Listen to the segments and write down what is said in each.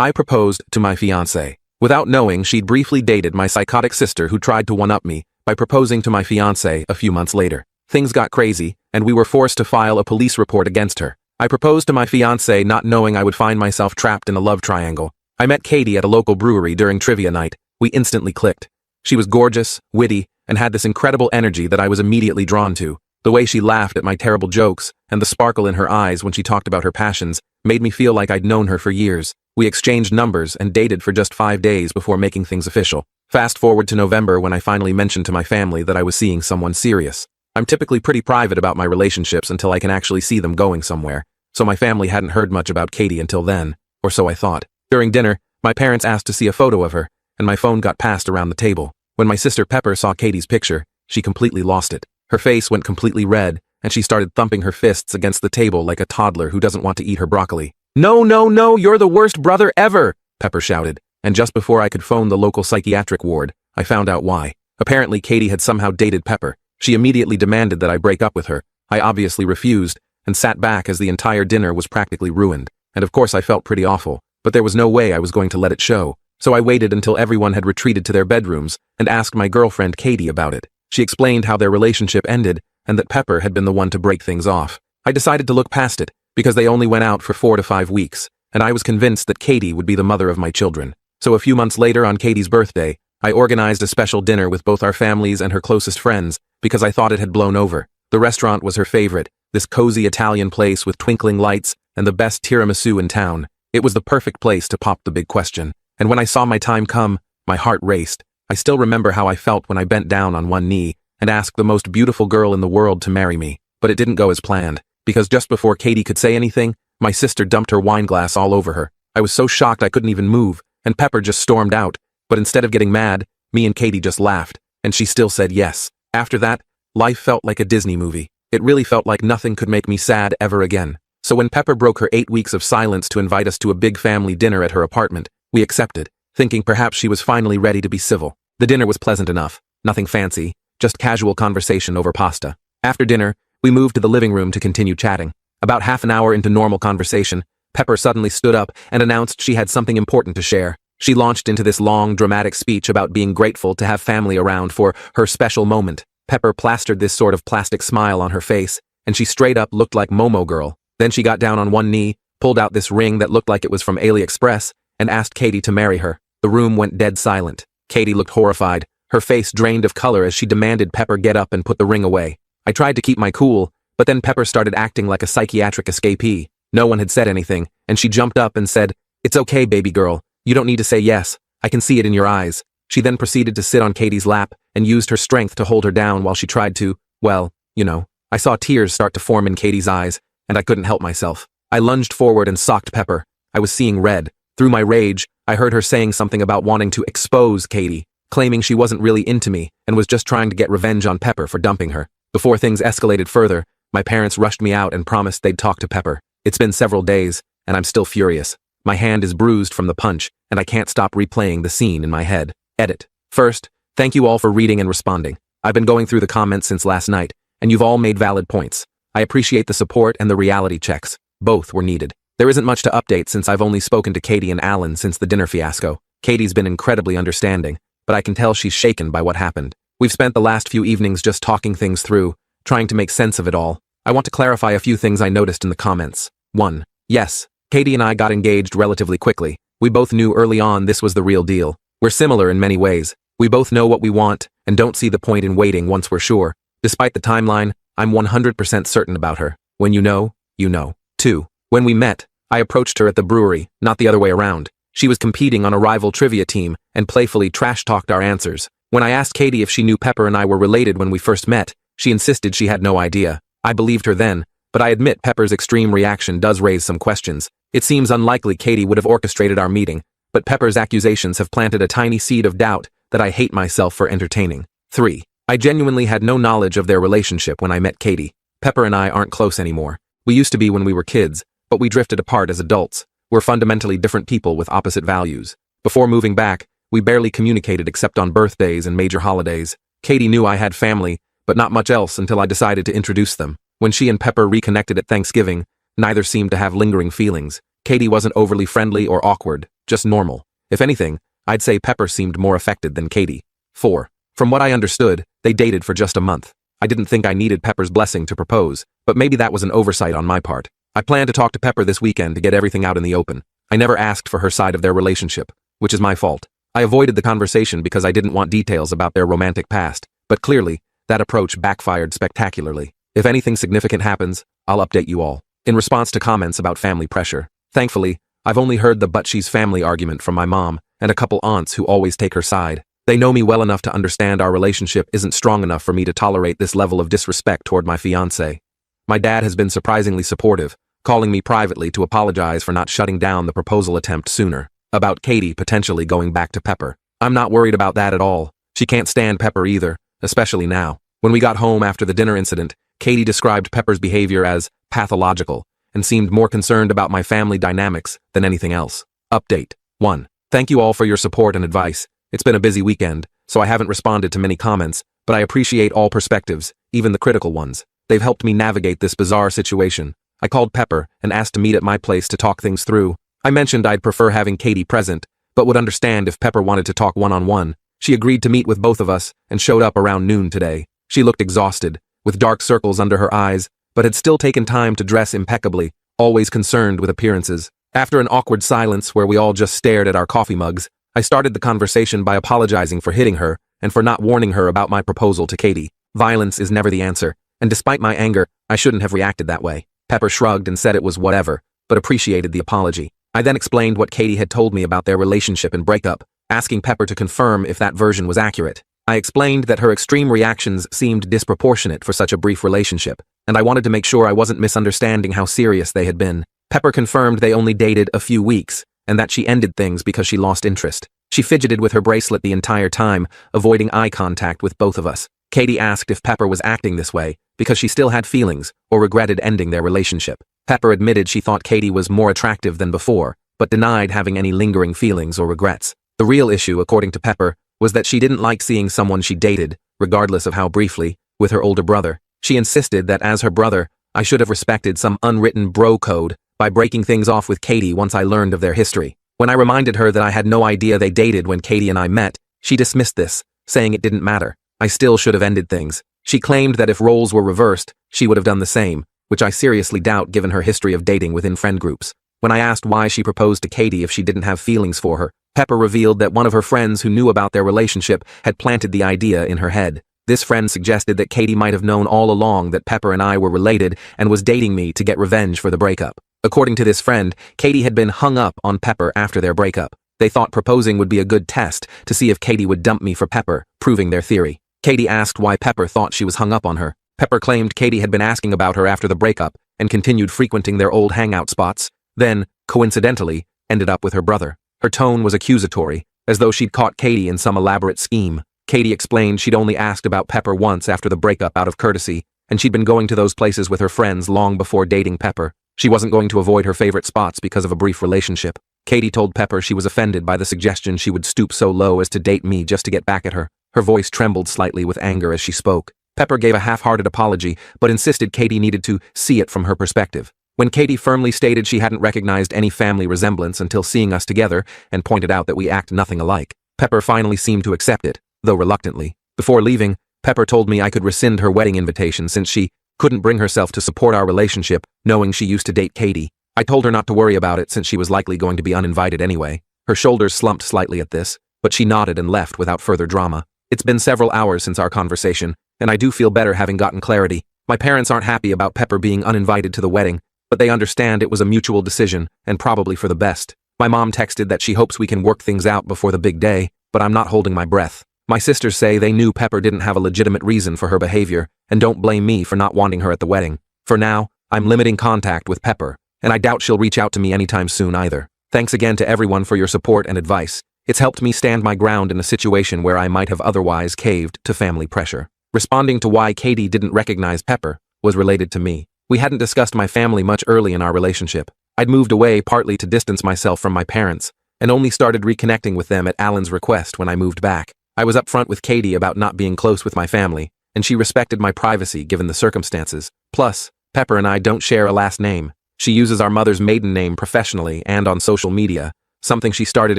I proposed to my fiancé. Without knowing, she'd briefly dated my psychotic sister who tried to one-up me by proposing to my fiancé a few months later. Things got crazy, and we were forced to file a police report against her. I proposed to my fiancé not knowing I would find myself trapped in a love triangle. I met Katie at a local brewery during trivia night. We instantly clicked. She was gorgeous, witty, and had this incredible energy that I was immediately drawn to. The way she laughed at my terrible jokes, and the sparkle in her eyes when she talked about her passions, made me feel like I'd known her for years. We exchanged numbers and dated for just 5 days before making things official. Fast forward to November when I finally mentioned to my family that I was seeing someone serious. I'm typically pretty private about my relationships until I can actually see them going somewhere, so my family hadn't heard much about Katie until then, or so I thought. During dinner, my parents asked to see a photo of her, and my phone got passed around the table. When my sister Pepper saw Katie's picture, she completely lost it. Her face went completely red, and she started thumping her fists against the table like a toddler who doesn't want to eat her broccoli. "No, no, no, you're the worst brother ever!" Pepper shouted, and just before I could phone the local psychiatric ward, I found out why. Apparently Katie had somehow dated Pepper. She immediately demanded that I break up with her. I obviously refused, and sat back as the entire dinner was practically ruined. And of course I felt pretty awful, but there was no way I was going to let it show. So I waited until everyone had retreated to their bedrooms and asked my girlfriend Katie about it. She explained how their relationship ended and that Pepper had been the one to break things off. I decided to look past it, because they only went out for 4 to 5 weeks, and I was convinced that Katie would be the mother of my children. So a few months later on Katie's birthday, I organized a special dinner with both our families and her closest friends, because I thought it had blown over. The restaurant was her favorite, this cozy Italian place with twinkling lights and the best tiramisu in town. It was the perfect place to pop the big question. And when I saw my time come, my heart raced. I still remember how I felt when I bent down on one knee and asked the most beautiful girl in the world to marry me. But it didn't go as planned, because just before Katie could say anything, my sister dumped her wine glass all over her. I was so shocked I couldn't even move, and Pepper just stormed out. But instead of getting mad, me and Katie just laughed, and she still said yes. After that, life felt like a Disney movie. It really felt like nothing could make me sad ever again. So when Pepper broke her 8 weeks of silence to invite us to a big family dinner at her apartment, we accepted, thinking perhaps she was finally ready to be civil. The dinner was pleasant enough, nothing fancy, just casual conversation over pasta. After dinner, we moved to the living room to continue chatting. About half an hour into normal conversation, Pepper suddenly stood up and announced she had something important to share. She launched into this long, dramatic speech about being grateful to have family around for her special moment. Pepper plastered this sort of plastic smile on her face, and she straight up looked like Momo Girl. Then she got down on one knee, pulled out this ring that looked like it was from AliExpress, and asked Katie to marry her. The room went dead silent. Katie looked horrified, her face drained of color as she demanded Pepper get up and put the ring away. I tried to keep my cool, but then Pepper started acting like a psychiatric escapee. No one had said anything, and she jumped up and said, "It's okay, baby girl. You don't need to say yes. I can see it in your eyes." She then proceeded to sit on Katie's lap and used her strength to hold her down while she tried to, well, you know. I saw tears start to form in Katie's eyes, and I couldn't help myself. I lunged forward and socked Pepper. I was seeing red. Through my rage, I heard her saying something about wanting to expose Katie, claiming she wasn't really into me and was just trying to get revenge on Pepper for dumping her. Before things escalated further, my parents rushed me out and promised they'd talk to Pepper. It's been several days, and I'm still furious. My hand is bruised from the punch, and I can't stop replaying the scene in my head. Edit. First, thank you all for reading and responding. I've been going through the comments since last night, and you've all made valid points. I appreciate the support and the reality checks. Both were needed. There isn't much to update since I've only spoken to Katie and Alan since the dinner fiasco. Katie's been incredibly understanding, but I can tell she's shaken by what happened. We've spent the last few evenings just talking things through, trying to make sense of it all. I want to clarify a few things I noticed in the comments. 1. Yes, Katie and I got engaged relatively quickly. We both knew early on this was the real deal. We're similar in many ways. We both know what we want and don't see the point in waiting once we're sure. Despite the timeline, I'm 100% certain about her. When you know, you know. 2. When we met, I approached her at the brewery, not the other way around. She was competing on a rival trivia team and playfully trash-talked our answers. When I asked Katie if she knew Pepper and I were related when we first met, she insisted she had no idea. I believed her then, but I admit Pepper's extreme reaction does raise some questions. It seems unlikely Katie would have orchestrated our meeting, but Pepper's accusations have planted a tiny seed of doubt that I hate myself for entertaining. 3. I genuinely had no knowledge of their relationship when I met Katie. Pepper and I aren't close anymore. We used to be when we were kids, but we drifted apart as adults. We're fundamentally different people with opposite values. Before moving back, we barely communicated except on birthdays and major holidays. Katie knew I had family, but not much else until I decided to introduce them. When she and Pepper reconnected at Thanksgiving, neither seemed to have lingering feelings. Katie wasn't overly friendly or awkward. just normal. If anything, I'd say Pepper seemed more affected than Katie. 4. From what I understood, they dated for just a month. I didn't think I needed Pepper's blessing to propose, but maybe that was an oversight on my part. I plan to talk to Pepper this weekend to get everything out in the open. I never asked for her side of their relationship, which is my fault. I avoided the conversation because I didn't want details about their romantic past, but clearly, that approach backfired spectacularly. If anything significant happens, I'll update you all. In response to comments about family pressure, thankfully, I've only heard the but-she's family argument from my mom and a couple aunts who always take her side. They know me well enough to understand our relationship isn't strong enough for me to tolerate this level of disrespect toward my fiancé. My dad has been surprisingly supportive, calling me privately to apologize for not shutting down the proposal attempt sooner. About Katie potentially going back to Pepper. I'm not worried about that at all. She can't stand Pepper either, especially now. When we got home after the dinner incident, Katie described Pepper's behavior as pathological and seemed more concerned about my family dynamics than anything else. Update 1. Thank you all for your support and advice. It's been a busy weekend, so I haven't responded to many comments, but I appreciate all perspectives, even the critical ones. They've helped me navigate this bizarre situation. I called Pepper and asked to meet at my place to talk things through. I mentioned I'd prefer having Katie present, but would understand if Pepper wanted to talk one-on-one. She agreed to meet with both of us and showed up around noon today. She looked exhausted, with dark circles under her eyes, but had still taken time to dress impeccably, always concerned with appearances. After an awkward silence where we all just stared at our coffee mugs, I started the conversation by apologizing for hitting her and for not warning her about my proposal to Katie. Violence is never the answer, and despite my anger, I shouldn't have reacted that way. Pepper shrugged and said it was whatever, but appreciated the apology. I then explained what Katie had told me about their relationship and breakup, asking Pepper to confirm if that version was accurate. I explained that her extreme reactions seemed disproportionate for such a brief relationship, and I wanted to make sure I wasn't misunderstanding how serious they had been. Pepper confirmed they only dated a few weeks, and that she ended things because she lost interest. She fidgeted with her bracelet the entire time, avoiding eye contact with both of us. Katie asked if Pepper was acting this way because she still had feelings or regretted ending their relationship. Pepper admitted she thought Katie was more attractive than before, but denied having any lingering feelings or regrets. The real issue, according to Pepper, was that she didn't like seeing someone she dated, regardless of how briefly, with her older brother. She insisted that as her brother, I should have respected some unwritten bro code by breaking things off with Katie once I learned of their history. When I reminded her that I had no idea they dated when Katie and I met, she dismissed this, saying it didn't matter. I still should have ended things. She claimed that if roles were reversed, she would have done the same, which I seriously doubt given her history of dating within friend groups. When I asked why she proposed to Katie if she didn't have feelings for her, Pepper revealed that one of her friends who knew about their relationship had planted the idea in her head. This friend suggested that Katie might have known all along that Pepper and I were related and was dating me to get revenge for the breakup. According to this friend, Katie had been hung up on Pepper after their breakup. They thought proposing would be a good test to see if Katie would dump me for Pepper, proving their theory. Katie asked why Pepper thought she was hung up on her. Pepper claimed Katie had been asking about her after the breakup and continued frequenting their old hangout spots, then, coincidentally, ended up with her brother. Her tone was accusatory, as though she'd caught Katie in some elaborate scheme. Katie explained she'd only asked about Pepper once after the breakup out of courtesy, and she'd been going to those places with her friends long before dating Pepper. She wasn't going to avoid her favorite spots because of a brief relationship. Katie told Pepper she was offended by the suggestion she would stoop so low as to date me just to get back at her. Her voice trembled slightly with anger as she spoke. Pepper gave a half-hearted apology, but insisted Katie needed to see it from her perspective. When Katie firmly stated she hadn't recognized any family resemblance until seeing us together and pointed out that we act nothing alike, Pepper finally seemed to accept it, though reluctantly. Before leaving, Pepper told me I could rescind her wedding invitation since she couldn't bring herself to support our relationship, knowing she used to date Katie. I told her not to worry about it since she was likely going to be uninvited anyway. Her shoulders slumped slightly at this, but she nodded and left without further drama. It's been several hours since our conversation, and I do feel better having gotten clarity. My parents aren't happy about Pepper being uninvited to the wedding, but they understand it was a mutual decision, and probably for the best. My mom texted that she hopes we can work things out before the big day, but I'm not holding my breath. My sisters say they knew Pepper didn't have a legitimate reason for her behavior, and don't blame me for not wanting her at the wedding. For now, I'm limiting contact with Pepper, and I doubt she'll reach out to me anytime soon either. Thanks again to everyone for your support and advice. It's helped me stand my ground in a situation where I might have otherwise caved to family pressure. Responding to why Katie didn't recognize Pepper was related to me. We hadn't discussed my family much early in our relationship. I'd moved away partly to distance myself from my parents, and only started reconnecting with them at Alan's request when I moved back. I was upfront with Katie about not being close with my family, and she respected my privacy given the circumstances. Plus, Pepper and I don't share a last name. She uses our mother's maiden name professionally and on social media, something she started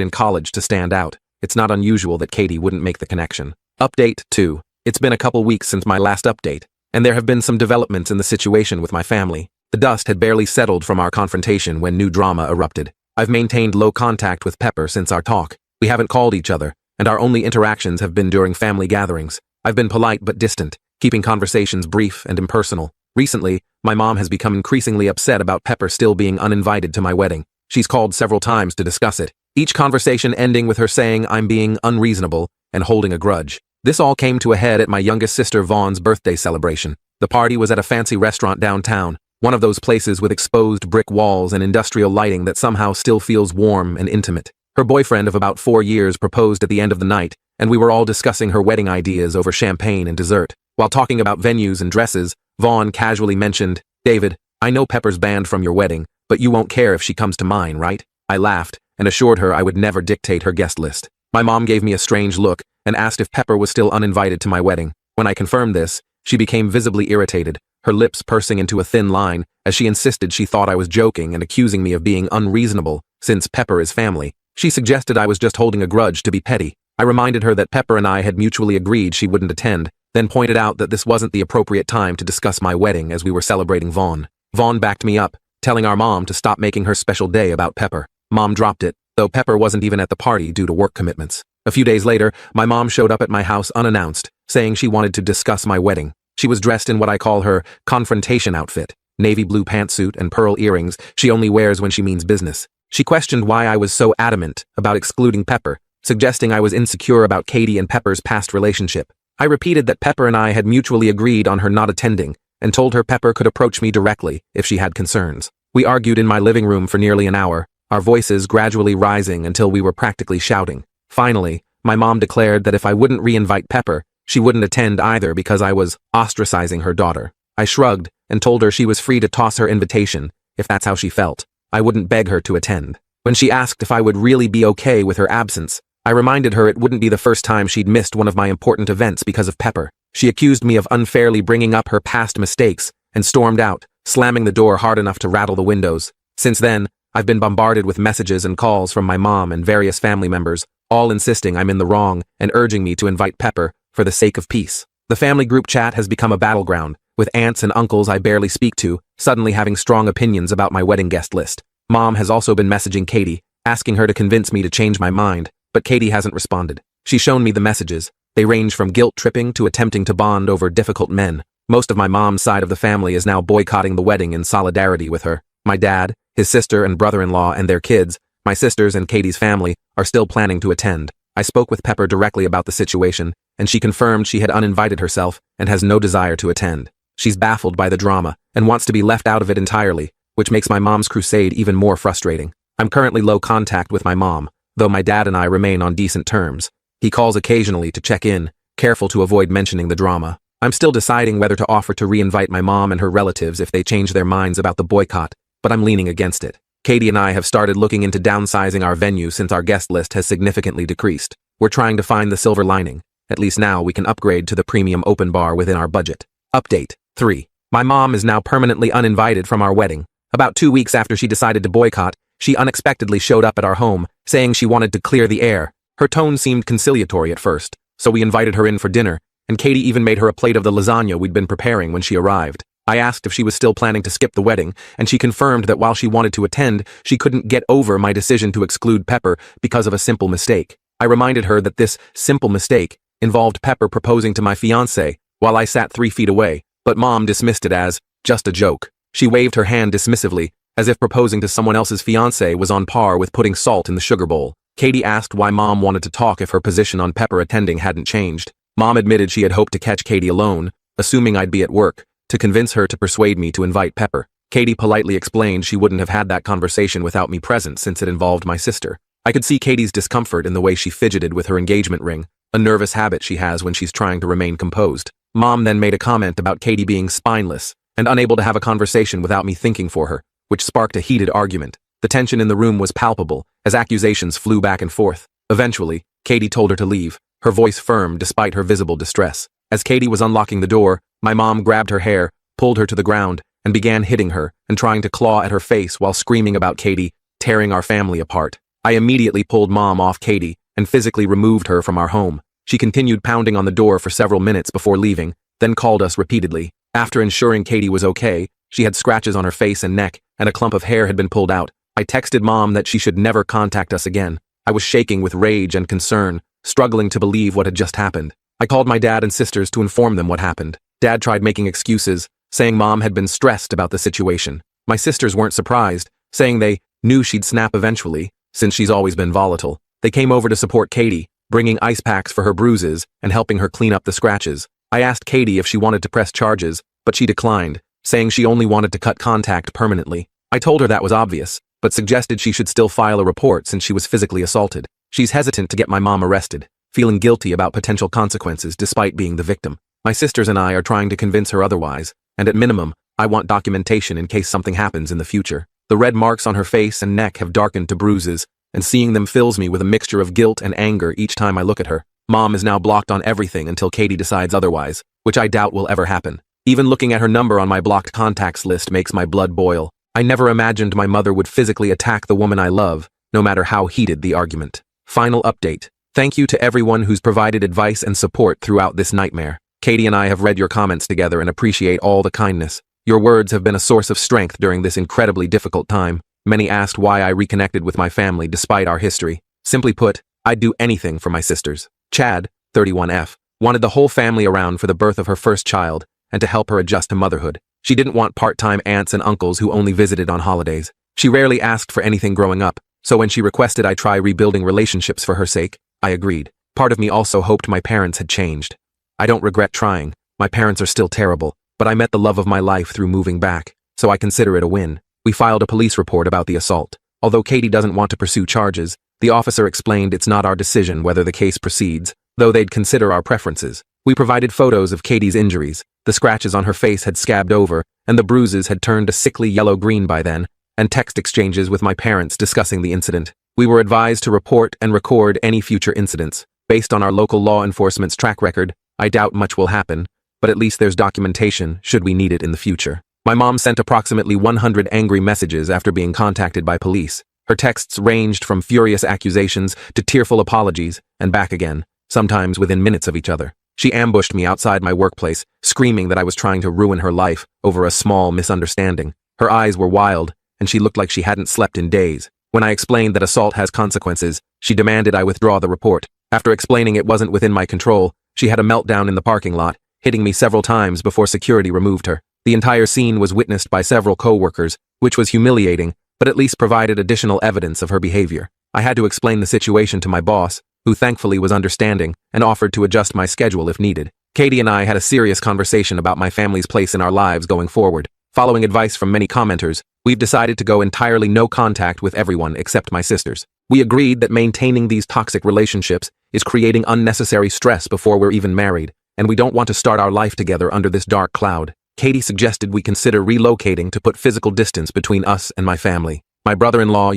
in college to stand out. It's not unusual that Katie wouldn't make the connection. Update 2. It's been a couple weeks since my last update, and there have been some developments in the situation with my family. The dust had barely settled from our confrontation when new drama erupted. I've maintained low contact with Pepper since our talk. We haven't called each other, and our only interactions have been during family gatherings. I've been polite but distant, keeping conversations brief and impersonal. Recently, my mom has become increasingly upset about Pepper still being uninvited to my wedding. She's called several times to discuss it, each conversation ending with her saying I'm being unreasonable and holding a grudge. This all came to a head at my youngest sister Vaughn's birthday celebration. The party was at a fancy restaurant downtown, one of those places with exposed brick walls and industrial lighting that somehow still feels warm and intimate. Her boyfriend of about 4 years proposed at the end of the night, and we were all discussing her wedding ideas over champagne and dessert. While talking about venues and dresses, Vaughn casually mentioned, "David, I know Pepper's banned from your wedding, but you won't care if she comes to mine, right?" I laughed and assured her I would never dictate her guest list. My mom gave me a strange look and asked if Pepper was still uninvited to my wedding. When I confirmed this, she became visibly irritated, her lips pursing into a thin line as she insisted she thought I was joking and accusing me of being unreasonable since Pepper is family. She suggested I was just holding a grudge to be petty. I reminded her that Pepper and I had mutually agreed she wouldn't attend, then pointed out that this wasn't the appropriate time to discuss my wedding as we were celebrating Vaughn. Vaughn backed me up, telling our mom to stop making her special day about Pepper. Mom dropped it, though Pepper wasn't even at the party due to work commitments. A few days later, my mom showed up at my house unannounced, saying she wanted to discuss my wedding. She was dressed in what I call her confrontation outfit, navy blue pantsuit and pearl earrings she only wears when she means business. She questioned why I was so adamant about excluding Pepper, suggesting I was insecure about Katie and Pepper's past relationship. I repeated that Pepper and I had mutually agreed on her not attending, and told her Pepper could approach me directly if she had concerns. We argued in my living room for nearly an hour, our voices gradually rising until we were practically shouting. Finally, my mom declared that if I wouldn't re-invite Pepper, she wouldn't attend either because I was ostracizing her daughter. I shrugged and told her she was free to toss her invitation, if that's how she felt. I wouldn't beg her to attend. When she asked if I would really be okay with her absence, I reminded her it wouldn't be the first time she'd missed one of my important events because of Pepper. She accused me of unfairly bringing up her past mistakes and stormed out, slamming the door hard enough to rattle the windows. Since then, I've been bombarded with messages and calls from my mom and various family members, all insisting I'm in the wrong and urging me to invite Pepper for the sake of peace. The family group chat has become a battleground, with aunts and uncles I barely speak to suddenly having strong opinions about my wedding guest list. Mom has also been messaging Katie, asking her to convince me to change my mind, but Katie hasn't responded. She's shown me the messages. They range from guilt-tripping to attempting to bond over difficult men. Most of my mom's side of the family is now boycotting the wedding in solidarity with her. My dad, his sister and brother-in-law and their kids, my sisters and Katie's family, are still planning to attend. I spoke with Pepper directly about the situation, and she confirmed she had uninvited herself and has no desire to attend. She's baffled by the drama and wants to be left out of it entirely, which makes my mom's crusade even more frustrating. I'm currently low contact with my mom, though my dad and I remain on decent terms. He calls occasionally to check in, careful to avoid mentioning the drama. I'm still deciding whether to offer to re-invite my mom and her relatives if they change their minds about the boycott, but I'm leaning against it. Katie and I have started looking into downsizing our venue since our guest list has significantly decreased. We're trying to find the silver lining. At least now we can upgrade to the premium open bar within our budget. Update 3. My mom is now permanently uninvited from our wedding. About 2 weeks after she decided to boycott, she unexpectedly showed up at our home, saying she wanted to clear the air. Her tone seemed conciliatory at first, so we invited her in for dinner, and Katie even made her a plate of the lasagna we'd been preparing when she arrived. I asked if she was still planning to skip the wedding, and she confirmed that while she wanted to attend, she couldn't get over my decision to exclude Pepper because of a simple mistake. I reminded her that this simple mistake involved Pepper proposing to my fiancé while I sat 3 feet away, but Mom dismissed it as just a joke. She waved her hand dismissively, as if proposing to someone else's fiancé was on par with putting salt in the sugar bowl. Katie asked why Mom wanted to talk if her position on Pepper attending hadn't changed. Mom admitted she had hoped to catch Katie alone, assuming I'd be at work, to convince her to persuade me to invite Pepper. Katie politely explained she wouldn't have had that conversation without me present since it involved my sister. I could see Katie's discomfort in the way she fidgeted with her engagement ring, a nervous habit she has when she's trying to remain composed. Mom then made a comment about Katie being spineless and unable to have a conversation without me thinking for her, which sparked a heated argument. The tension in the room was palpable as accusations flew back and forth. Eventually, Katie told her to leave, her voice firm despite her visible distress. As Katie was unlocking the door, my mom grabbed her hair, pulled her to the ground, and began hitting her and trying to claw at her face while screaming about Katie tearing our family apart. I immediately pulled Mom off Katie and physically removed her from our home. She continued pounding on the door for several minutes before leaving, then called us repeatedly. After ensuring Katie was okay, she had scratches on her face and neck, and a clump of hair had been pulled out. I texted Mom that she should never contact us again. I was shaking with rage and concern, struggling to believe what had just happened. I called my dad and sisters to inform them what happened. Dad tried making excuses, saying Mom had been stressed about the situation. My sisters weren't surprised, saying they knew she'd snap eventually, since she's always been volatile. They came over to support Katie, bringing ice packs for her bruises and helping her clean up the scratches. I asked Katie if she wanted to press charges, but she declined, saying she only wanted to cut contact permanently. I told her that was obvious, but suggested she should still file a report since she was physically assaulted. She's hesitant to get my mom arrested, feeling guilty about potential consequences despite being the victim. My sisters and I are trying to convince her otherwise, and at minimum, I want documentation in case something happens in the future. The red marks on her face and neck have darkened to bruises, and seeing them fills me with a mixture of guilt and anger each time I look at her. Mom is now blocked on everything until Katie decides otherwise, which I doubt will ever happen. Even looking at her number on my blocked contacts list makes my blood boil. I never imagined my mother would physically attack the woman I love, no matter how heated the argument. Final update. Thank you to everyone who's provided advice and support throughout this nightmare. Katie and I have read your comments together and appreciate all the kindness. Your words have been a source of strength during this incredibly difficult time. Many asked why I reconnected with my family despite our history. Simply put, I'd do anything for my sisters. Chad, 31F, wanted the whole family around for the birth of her first child and to help her adjust to motherhood. She didn't want part-time aunts and uncles who only visited on holidays. She rarely asked for anything growing up, so when she requested I try rebuilding relationships for her sake, I agreed. Part of me also hoped my parents had changed. I don't regret trying. My parents are still terrible, but I met the love of my life through moving back, so I consider it a win. We filed a police report about the assault. Although Katie doesn't want to pursue charges, the officer explained it's not our decision whether the case proceeds, though they'd consider our preferences. We provided photos of Katie's injuries. The scratches on her face had scabbed over, and the bruises had turned a sickly yellow-green by then, and text exchanges with my parents discussing the incident. We were advised to report and record any future incidents. Based on our local law enforcement's track record, I doubt much will happen, but at least there's documentation should we need it in the future. My mom sent approximately 100 angry messages after being contacted by police. Her texts ranged from furious accusations to tearful apologies, and back again, sometimes within minutes of each other. She ambushed me outside my workplace, screaming that I was trying to ruin her life over a small misunderstanding. Her eyes were wild, and she looked like she hadn't slept in days. When I explained that assault has consequences, she demanded I withdraw the report. After explaining it wasn't within my control, she had a meltdown in the parking lot, hitting me several times before security removed her. The entire scene was witnessed by several co-workers, which was humiliating, but at least provided additional evidence of her behavior. I had to explain the situation to my boss, who thankfully was understanding and offered to adjust my schedule if needed. Katie and I had a serious conversation about my family's place in our lives going forward. Following advice from many commenters, we've decided to go entirely no contact with everyone except my sisters. We agreed that maintaining these toxic relationships is creating unnecessary stress before we're even married, and we don't want to start our life together under this dark cloud. Katie suggested we consider relocating to put physical distance between us and my family. My brother-in-law,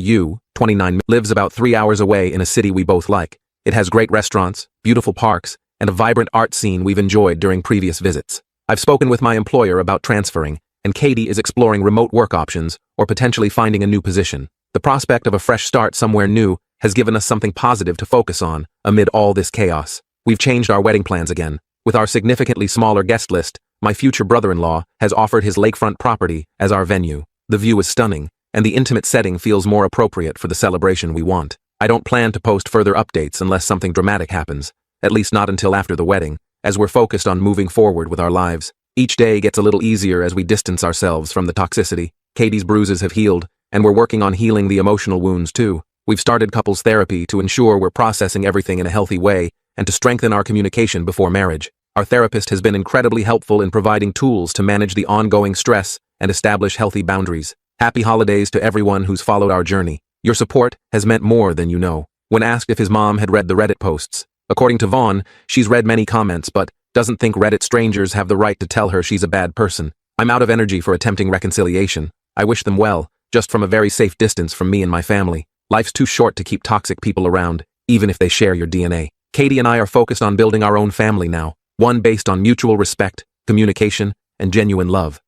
29, lives about 3 hours away in a city we both like. It has great restaurants, beautiful parks, and a vibrant art scene we've enjoyed during previous visits. I've spoken with my employer about transferring, and Katie is exploring remote work options or potentially finding a new position. The prospect of a fresh start somewhere new has given us something positive to focus on amid all this chaos. We've changed our wedding plans again. With our significantly smaller guest list, my future brother-in-law has offered his lakefront property as our venue. The view is stunning, and the intimate setting feels more appropriate for the celebration we want. I don't plan to post further updates unless something dramatic happens, at least not until after the wedding, as we're focused on moving forward with our lives. Each day gets a little easier as we distance ourselves from the toxicity. Katie's bruises have healed, and we're working on healing the emotional wounds too. We've started couples therapy to ensure we're processing everything in a healthy way and to strengthen our communication before marriage. Our therapist has been incredibly helpful in providing tools to manage the ongoing stress and establish healthy boundaries. Happy holidays to everyone who's followed our journey. Your support has meant more than you know. When asked if his mom had read the Reddit posts, according to Vaughn, she's read many comments but doesn't think Reddit strangers have the right to tell her she's a bad person. I'm out of energy for attempting reconciliation. I wish them well, just from a very safe distance from me and my family. Life's too short to keep toxic people around, even if they share your DNA. Katie and I are focused on building our own family now, one based on mutual respect, communication, and genuine love.